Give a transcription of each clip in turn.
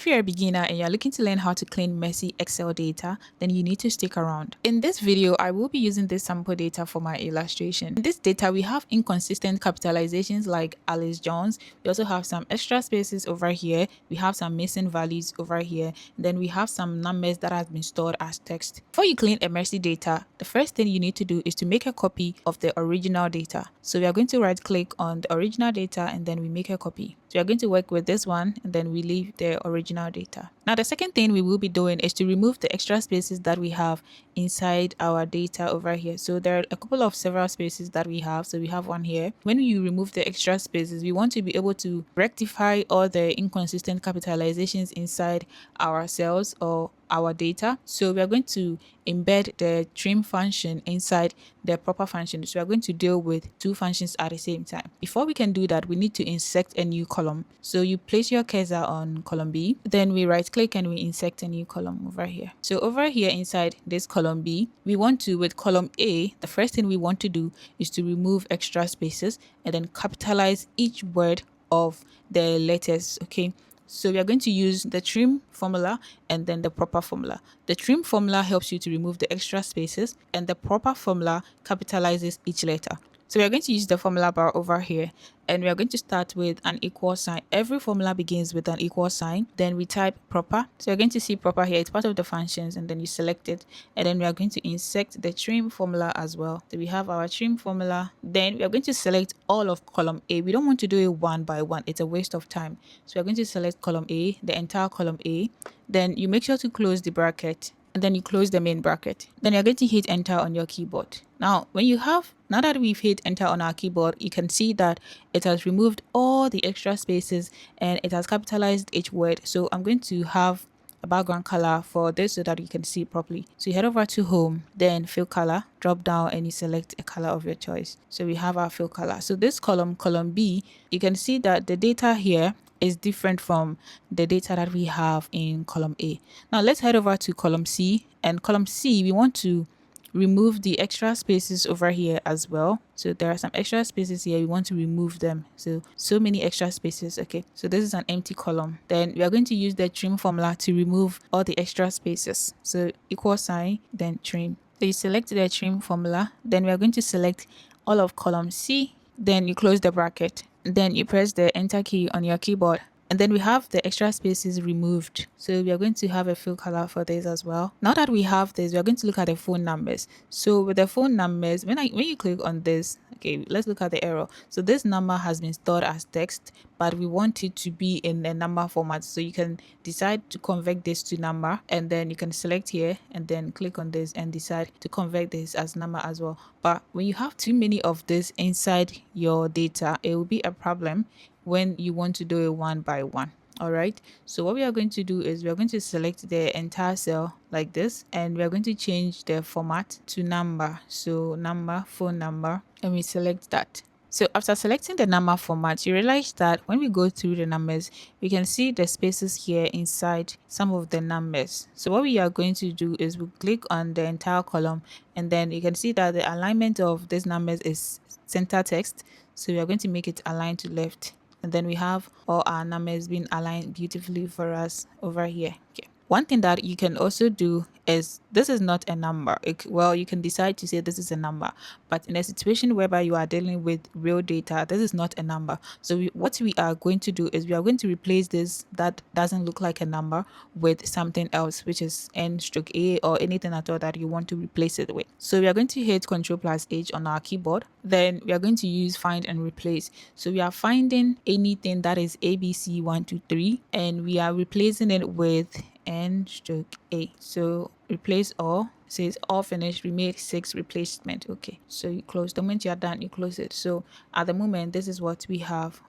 If you're a beginner and you're looking to learn how to clean messy Excel data, then you need to stick around. In this video, I will be using this sample data for my illustration. In this data, we have inconsistent capitalizations like Alice Jones. We also have some extra spaces over here. We have some missing values over here. Then we have some numbers that have been stored as text. Before you clean a messy data, the first thing you need to do is to make a copy of the original data. So we are going to right click on the original data and then we make a copy. So we are going to work with this one and then we leave the original data. Now the second thing we will be doing is to remove the extra spaces that we have inside our data over here. So there are a couple of several spaces that we have. So we have one here. When you remove the extra spaces, we want to be able to rectify all the inconsistent capitalizations inside our cells or our data. So we are going to embed the trim function inside the proper function. So we are going to deal with two functions at the same time. Before we can do that, we need to insert a new column. So you place your cursor on column B, then we right click and we insert a new column over here. So over here inside this column B, we want to, with column A, the first thing we want to do is to remove extra spaces and then capitalize each word of the letters. Okay. So we are going to use the trim formula and then the proper formula. The trim formula helps you to remove the extra spaces and the proper formula capitalizes each letter. So we are going to use the formula bar over here and we are going to start with an equal sign. Every formula begins with an equal sign. Then we type proper. So you're going to see proper here. It's part of the functions and then you select it. And then we are going to insert the trim formula as well. So we have our trim formula. Then we are going to select all of column A. We don't want to do it one by one. It's a waste of time. So we're going to select column A, the entire column A. Then you make sure to close the bracket. And then you close the main bracket. Then you're going to hit enter on your keyboard. Now that we've hit enter on our keyboard, you can see that it has removed all the extra spaces and it has capitalized each word. So I'm going to have a background color for this so that you can see properly. So you head over to home, then fill color, drop down and you select a color of your choice. So we have our fill color. So this column B, you can see that the data here is different from the data that we have in column A. Now let's head over to column C, and column C, we want to remove the extra spaces over here as well. So there are some extra spaces here. We want to remove them. So many extra spaces. Okay, so this is an empty column. Then we are going to use the trim formula to remove all the extra spaces. So equal sign, then trim. So you select the trim formula. Then we are going to select all of column C. Then you close the bracket. Then you press the enter key on your keyboard. And then we have the extra spaces removed. So we are going to have a fill color for this as well. Now that we have this, we are going to look at the phone numbers. So with the phone numbers, when you click on this, okay, let's look at the error. So this number has been stored as text, but we want it to be in a number format. So you can decide to convert this to number, and then you can select here and then click on this and decide to convert this as number as well. But when you have too many of this inside your data, it will be a problem when you want to do it one by one. All right, so what we are going to do is we are going to select the entire cell like this, and we are going to change the format to number. So number, phone number, and we select that. So after selecting the number format, you realize that when we go through the numbers, we can see the spaces here inside some of the numbers. So what we are going to do is we click on the entire column, and then you can see that the alignment of these numbers is center text. So we are going to make it align to left. And then we have all our numbers being aligned beautifully for us over here. Okay. One thing that you can also do is, this is not a number. Well, you can decide to say this is a number, but in a situation whereby you are dealing with real data, this is not a number. So what we are going to do is we are going to replace this that doesn't look like a number with something else, which is N/A or anything at all that you want to replace it with. So we are going to hit Ctrl+H on our keyboard. Then we are going to use find and replace. So we are finding anything that is ABC123 and we are replacing it with N/A. So replace all. It says all finished. We made 6 replacement. Okay, so you close. The moment you are done, you close it. So at the moment, this is what we have.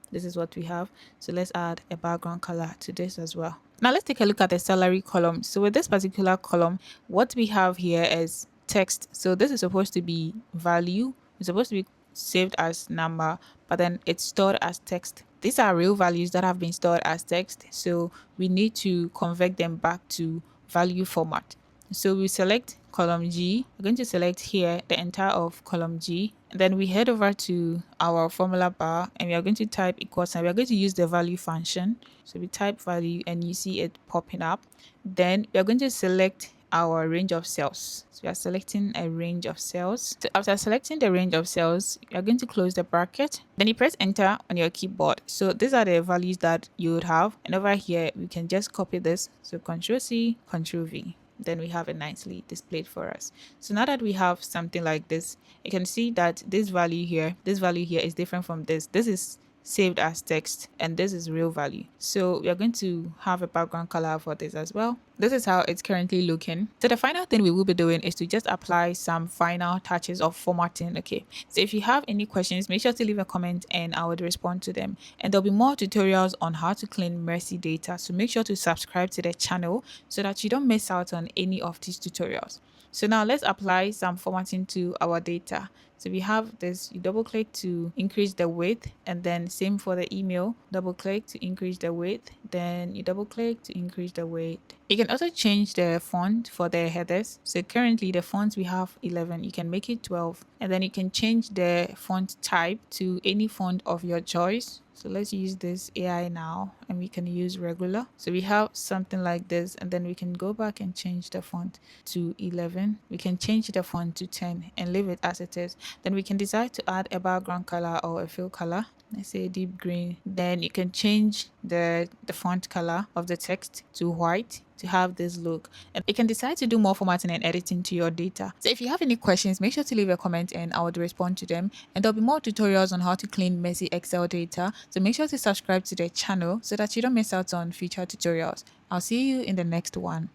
So let's add a background color to this as well. Now let's take a look at the salary column. So with this particular column, what we have here is text. So this is supposed to be value. It's supposed to be saved as number, but then it's stored as text. These are real values that have been stored as text, so we need to convert them back to value format. So we select column G. We're going to select here the entire of column G. And then we head over to our formula bar and we are going to type equal sign. We are going to use the value function. So we type value and you see it popping up. Then we are going to select our range of cells. So we are selecting a range of cells. So after selecting the range of cells, you are going to close the bracket. Then you press enter on your keyboard. So these are the values that you would have. And over here, we can just copy this. So Ctrl C, Ctrl V. Then we have it nicely displayed for us. So now that we have something like this, you can see that this value here is different from this. This is saved as text and this is real value. So we are going to have a background color for this as well. This is how it's currently looking. So the final thing we will be doing is to just apply some final touches of formatting. Okay, so if you have any questions, make sure to leave a comment and I would respond to them. And there'll be more tutorials on how to clean messy data, so make sure to subscribe to the channel so that you don't miss out on any of these tutorials. So now let's apply some formatting to our data. So we have this, you double click to increase the width, and then same for the email, double click to increase the width, then you double click to increase the width. You can also change the font for the headers. So currently the fonts we have 11, you can make it 12, and then you can change the font type to any font of your choice. So let's use this AI now and we can use regular. So we have something like this, and then we can go back and change the font to 11. We can change the font to 10 and leave it as it is. Then we can decide to add a background color or a fill color. Let's say deep green. Then you can change the font color of the text to white to have this look, and you can decide to do more formatting and editing to your data. So if you have any questions, make sure to leave a comment and I would respond to them. And there'll be more tutorials on how to clean messy Excel data, so make sure to subscribe to the channel so that you don't miss out on future tutorials. I'll see you in the next one.